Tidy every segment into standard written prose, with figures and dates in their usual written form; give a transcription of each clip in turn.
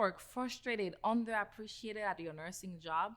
overworked, frustrated, underappreciated at your nursing job?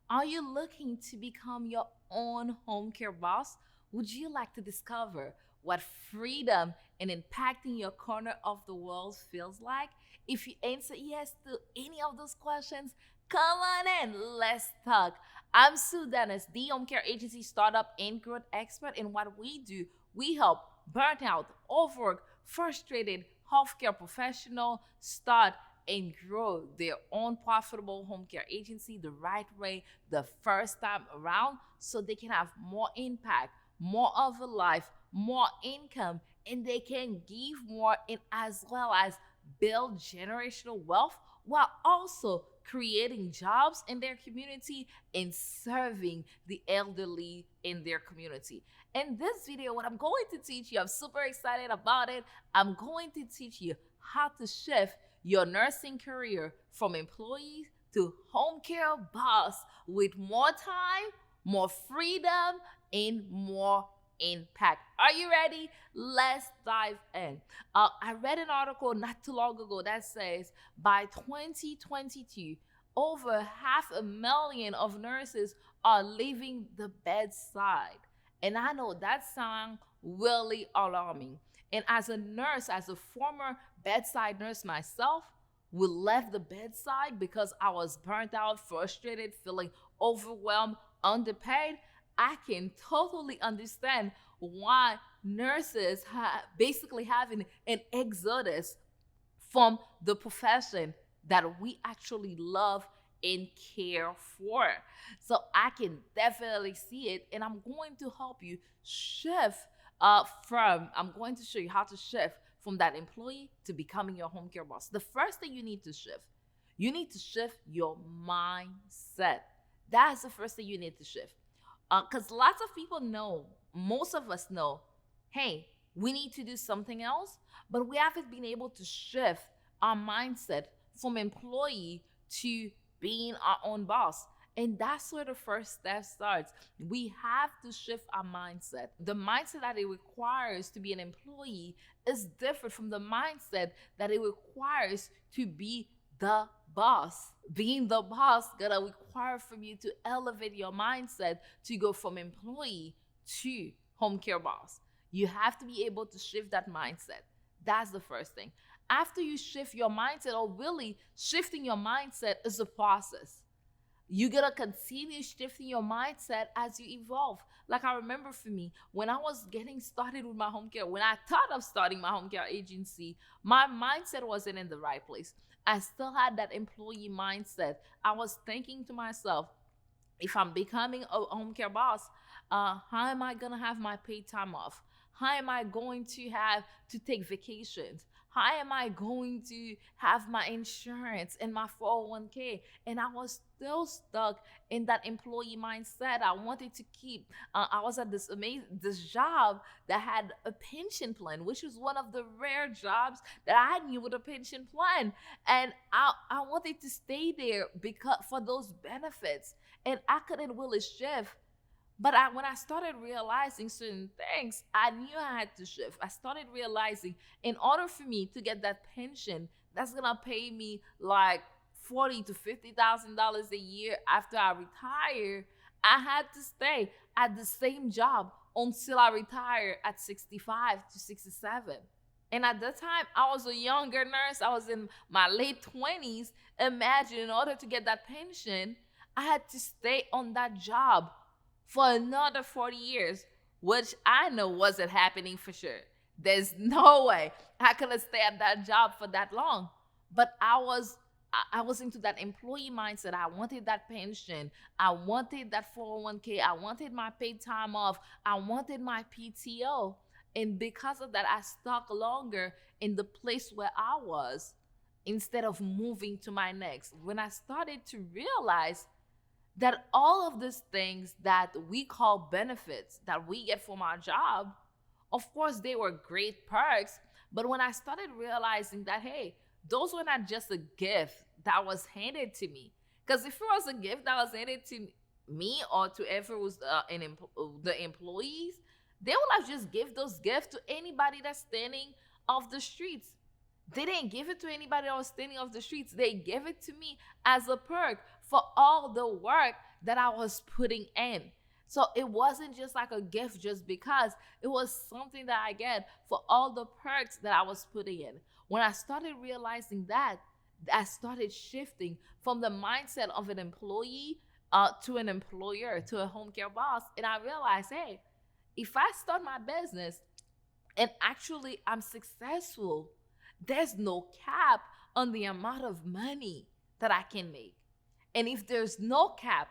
Are you looking to become your own home care boss? Would you like to discover what freedom and impacting your corner of the world feels like? If you answer yes to any of those questions, come on in, let's talk. I'm Denis, the home care agency startup and growth expert. And what we do, we help burnt out, overworked, frustrated healthcare professional start and grow their own profitable home care agency the right way the first time around so they can have more impact, more of a life, more income, and they can give more and as well as build generational wealth while also creating jobs in their community and serving the elderly in their community. In this video, what I'm going to teach you, I'm super excited about it. I'm going to teach you how to shift your nursing career from employee to home care boss with more time, more freedom, and more impact. Are you ready? Let's dive in. I read an article not too long ago that says by 2022, over 500,000 of nurses are leaving the bedside. And I know that sounds really alarming. And as a nurse, as a former bedside nurse myself, we left the bedside because I was burnt out, frustrated, feeling overwhelmed, underpaid. I can totally understand why nurses basically having an exodus from the profession that we actually love and care for. So I can definitely see it, and I'm going to help you shift I'm going to show you how to shift from that employee to becoming your home care boss. The first thing you need to shift your mindset. That's the first thing you need to shift. Because lots of people know, most of us know, hey, we need to do something else, but we haven't been able to shift our mindset from employee to being our own boss. And that's where the first step starts. We have to shift our mindset. The mindset that it requires to be an employee is different from the mindset that it requires to be the boss. Being the boss gonna require from you to elevate your mindset to go from employee to home care boss. You have to be able to shift that mindset. That's the first thing. After you shift your mindset, or really shifting your mindset is a process. You gotta continue shifting your mindset as you evolve. Like I remember for me, when I was getting started with my home care, when I thought of starting my home care agency, my mindset wasn't in the right place. I still had that employee mindset. I was thinking to myself, if I'm becoming a home care boss, how am I gonna have my paid time off? How am I going to have to take vacations? How am I going to have my insurance and my 401k? And I was still stuck in that employee mindset. I wanted to keep, I was at this job that had a pension plan, which is one of the rare jobs that I knew with a pension plan. And I wanted to stay there because for those benefits. And I couldn't really shift. But when I started realizing certain things, I knew I had to shift. I started realizing in order for me to get that pension, that's gonna pay me like $40,000 to $50,000 a year after I retire. I had to stay at the same job until I retire at 65 to 67. And at that time, I was a younger nurse. I was in my late 20s. Imagine, in order to get that pension, I had to stay on that job for another 40 years, which I know wasn't happening for sure. There's no way I could have stayed at that job for that long. But I was into that employee mindset. I wanted that pension. I wanted that 401k. I wanted my paid time off. I wanted my PTO. And because of that, I stuck longer in the place where I was instead of moving to my next. When I started to realize that all of these things that we call benefits that we get from our job, of course, they were great perks. But when I started realizing that, hey, those were not just a gift that was handed to me. Because if it was a gift that was handed to me or to whoever was the employees, they would have just give those gifts to anybody that's standing off the streets. They didn't give it to anybody else standing off the streets. They gave it to me as a perk for all the work that I was putting in. So it wasn't just like a gift just because. It was something that I get for all the perks that I was putting in. When I started realizing that, I started shifting from the mindset of an employee to an employer, to a home care boss. And I realized, hey, if I start my business and actually I'm successful, there's no cap on the amount of money that I can make. And if there's no cap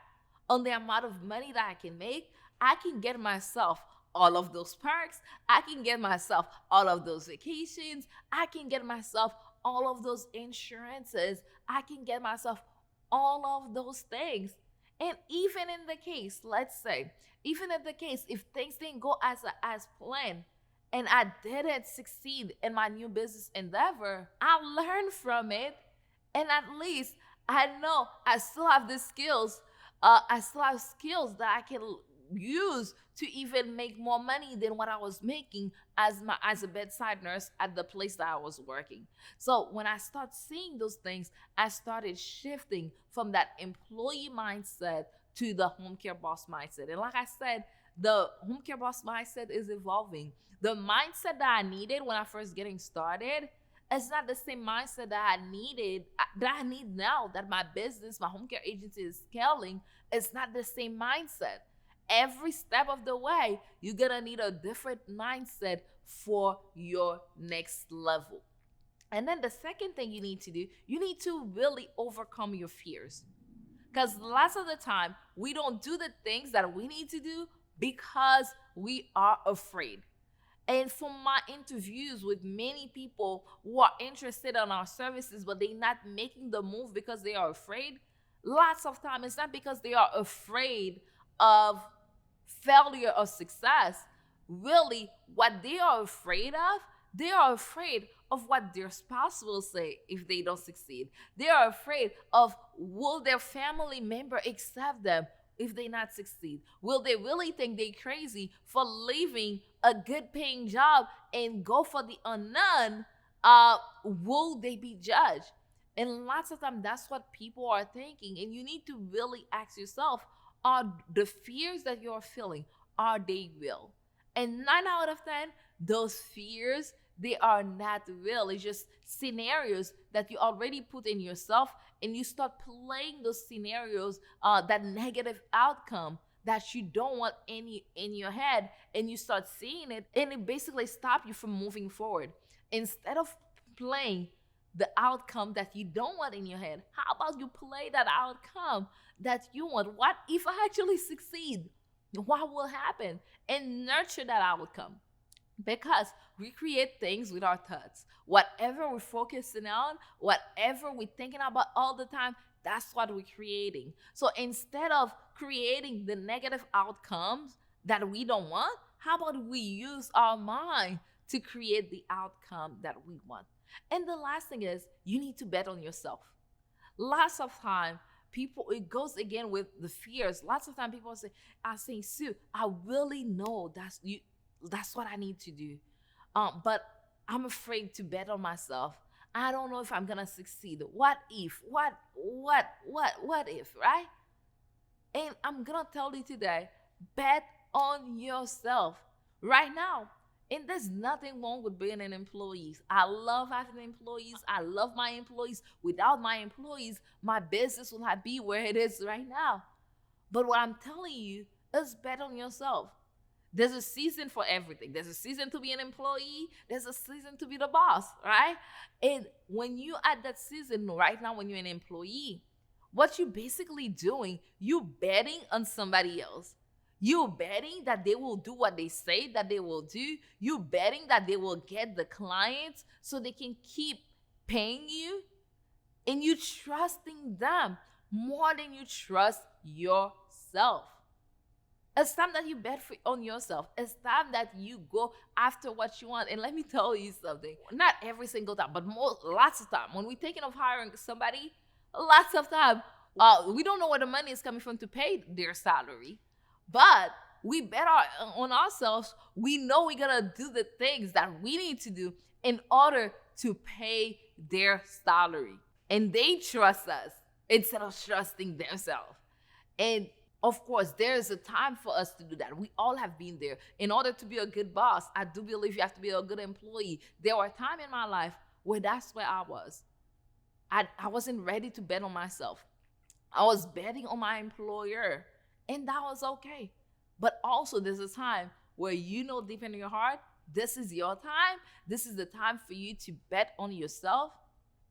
on the amount of money that I can make, I can get myself all of those perks. I can get myself all of those vacations. I can get myself all of those insurances. I can get myself all of those things. And even in the case, let's say, even in the case, if things didn't go as planned, and I didn't succeed in my new business endeavor, I learned from it. And at least I know I still have the skills. I still have skills that I can use to even make more money than what I was making as a bedside nurse at the place that I was working. So when I start seeing those things, I started shifting from that employee mindset to the home care boss mindset. And like I said, the home care boss mindset is evolving. The mindset that I needed when I first getting started is not the same mindset that I need now that my business, my home care agency is scaling. It's not the same mindset. Every step of the way, you're gonna need a different mindset for your next level. And then the second thing you need to do, you need to really overcome your fears. Because lots of the time, we don't do the things that we need to do because we are afraid. And from my interviews with many people who are interested in our services, but they're not making the move because they are afraid, lots of time it's not because they are afraid of failure or success. Really, what they are afraid of, they are afraid of what their spouse will say if they don't succeed. They are afraid of, will their family member accept them if they not succeed? Will they really think they crazy for leaving a good paying job and go for the unknown? Will they be judged? And lots of times that's what people are thinking. And you need to really ask yourself, are the fears that you're feeling, are they real? And 9 out of 10, those fears, they are not real. It's just scenarios that you already put in yourself, and you start playing those scenarios, that negative outcome that you don't want any in your head, and you start seeing it, and it basically stops you from moving forward. Instead of playing the outcome that you don't want in your head, how about you play that outcome that you want? What if I actually succeed? What will happen? And nurture that outcome. Because we create things with our thoughts. Whatever we're focusing on, whatever we're thinking about all the time, that's what we're creating. So instead of creating the negative outcomes that we don't want, how about we use our mind to create the outcome that we want? And the last thing is, you need to bet on yourself. Lots of time, people, it goes again with the fears. Lots of time people say, I say, Sue, I really know that's what I need to do. But I'm afraid to bet on myself. I don't know if I'm gonna succeed. What if? What if, right? And I'm gonna tell you today, bet on yourself right now. And there's nothing wrong with being an employee. I love having employees. I love my employees. Without my employees, my business will not be where it is right now. But what I'm telling you is bet on yourself. There's a season for everything. There's a season to be an employee. There's a season to be the boss, right? And when you at that season right now, when you're an employee, what you're basically doing, you betting on somebody else. You betting that they will do what they say that they will do. You betting that they will get the clients so they can keep paying you. And you trusting them more than you trust yourself. It's time that you bet on yourself. It's time that you go after what you want. And let me tell you something. Not every single time, but lots of time. When we're thinking of hiring somebody, lots of time, we don't know where the money is coming from to pay their salary. But we bet on ourselves. We know we're going to do the things that we need to do in order to pay their salary. And they trust us instead of trusting themselves. And of course, there is a time for us to do that. We all have been there. In order to be a good boss, I do believe you have to be a good employee. There were times in my life where that's where I was. I wasn't ready to bet on myself. I was betting on my employer, and that was okay. But also, there's a time where you know deep in your heart, this is your time. This is the time for you to bet on yourself.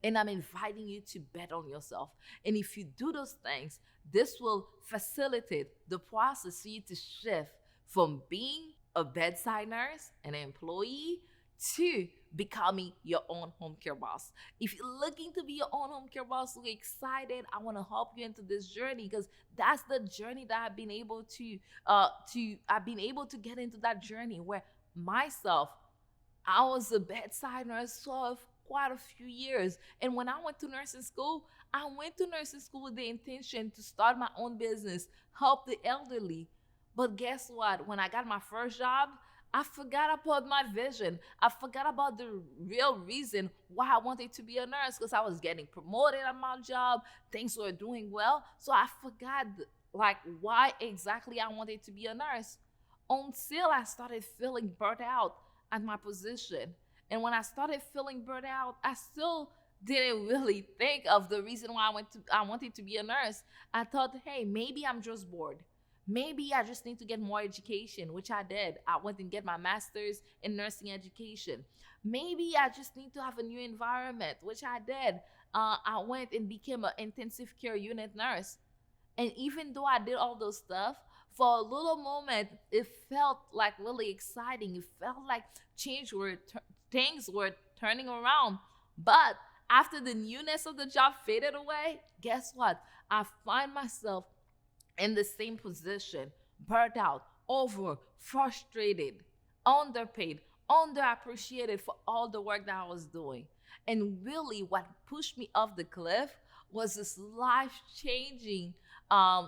And I'm inviting you to bet on yourself. And if you do those things, this will facilitate the process for you to shift from being a bedside nurse, an employee, to becoming your own home care boss. If you're looking to be your own home care boss, we're excited. I want to help you into this journey because that's the journey that I've been able to get into that journey where myself, I was a bedside nurse for quite a few years. And when I went to nursing school, I went to nursing school with the intention to start my own business, help the elderly. But guess what? When I got my first job, I forgot about my vision. I forgot about the real reason why I wanted to be a nurse because I was getting promoted at my job. Things were doing well. So I forgot like why exactly I wanted to be a nurse until I started feeling burnt out at my position. And when I started feeling burnt out, I still didn't really think of the reason why I wanted to be a nurse. I thought, hey, maybe I'm just bored. Maybe I just need to get more education, which I did. I went and get my master's in nursing education. Maybe I just need to have a new environment, which I did. I went and became an intensive care unit nurse. And even though I did all those stuff, for a little moment, it felt like really exciting. It felt like things were turning around. But after the newness of the job faded away, guess what? I find myself in the same position, burnt out, over, frustrated, underpaid, underappreciated for all the work that I was doing. And really, what pushed me off the cliff was this life-changing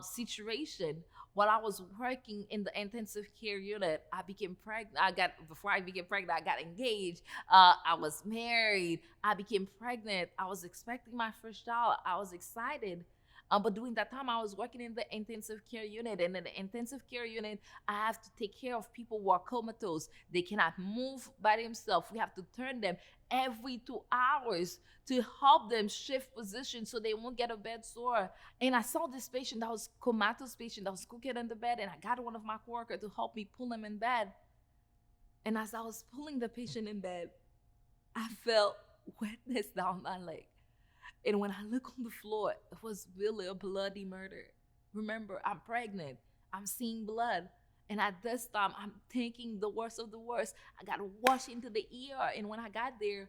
situation. While I was working in the intensive care unit, I became pregnant. Before I became pregnant, I got engaged. I was married. I became pregnant. I was expecting my first child. I was excited. But during that time, I was working in the intensive care unit. And in the intensive care unit, I have to take care of people who are comatose. They cannot move by themselves. We have to turn them every 2 hours to help them shift position so they won't get a bed sore. And I saw this patient that was comatose patient that was cooking in the bed. And I got one of my coworkers to help me pull him in bed. And as I was pulling the patient in bed, I felt wetness down my leg. And when I look on the floor, it was really a bloody murder. Remember, I'm pregnant. I'm seeing blood. And at this time, I'm thinking the worst of the worst. I got rushed into the ER. And when I got there,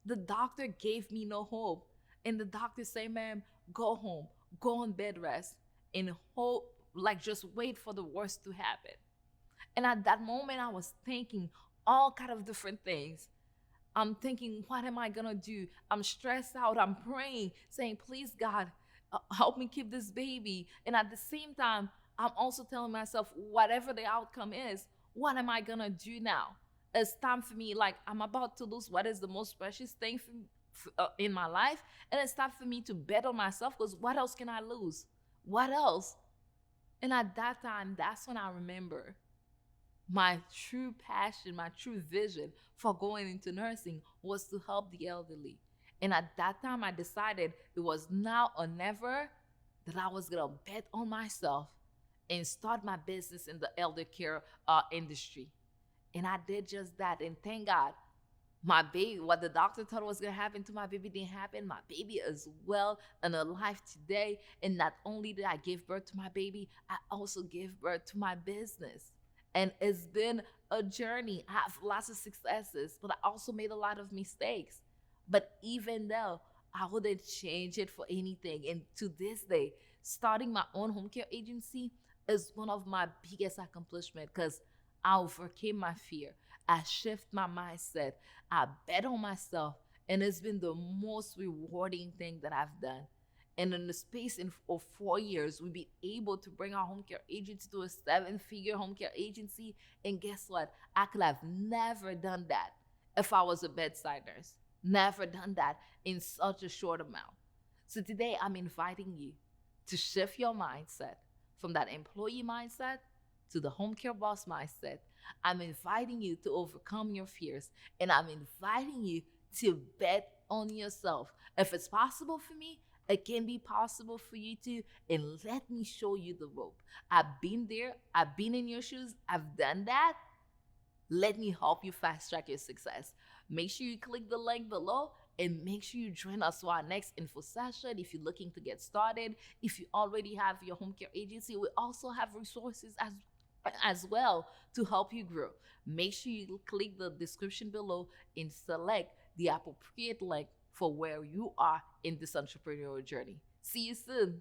the doctor gave me no hope. And the doctor said, ma'am, go home. Go on bed rest. And hope, like just wait for the worst to happen. And at that moment, I was thinking all kind of different things. I'm thinking, what am I gonna do? I'm stressed out. I'm praying, saying, please, God, help me keep this baby. And at the same time, I'm also telling myself, whatever the outcome is, what am I gonna do now? It's time for me, like I'm about to lose what is the most precious thing in my life. And it's time for me to bet on myself because what else can I lose? What else? And at that time, that's when I remember my true passion, my true vision for going into nursing was to help the elderly. And at that time, I decided it was now or never that I was going to bet on myself and start my business in the elder care industry. And I did just that. And thank God, my baby, what the doctor thought was going to happen to my baby didn't happen. My baby is well and alive today. And not only did I give birth to my baby, I also gave birth to my business. And it's been a journey. I have lots of successes, but I also made a lot of mistakes. But even though I wouldn't change it for anything. And to this day, starting my own home care agency is one of my biggest accomplishments because I overcame my fear. I shift my mindset. I bet on myself. And it's been the most rewarding thing that I've done. And in the space of 4 years, we've been able to bring our home care agency to a 7-figure home care agency. And guess what? I could have never done that if I was a bedside nurse. Never done that in such a short amount. So today I'm inviting you to shift your mindset from that employee mindset to the home care boss mindset. I'm inviting you to overcome your fears, and I'm inviting you to bet on yourself. If it's possible for me, it can be possible for you too. And let me show you the rope. I've been there, I've been in your shoes, I've done that. Let me help you fast track your success. Make sure you click the link below and make sure you join us for our next info session. If you're looking to get started, if you already have your home care agency, we also have resources as well to help you grow. Make sure you click the description below and select the appropriate link for where you are in this entrepreneurial journey. See you soon.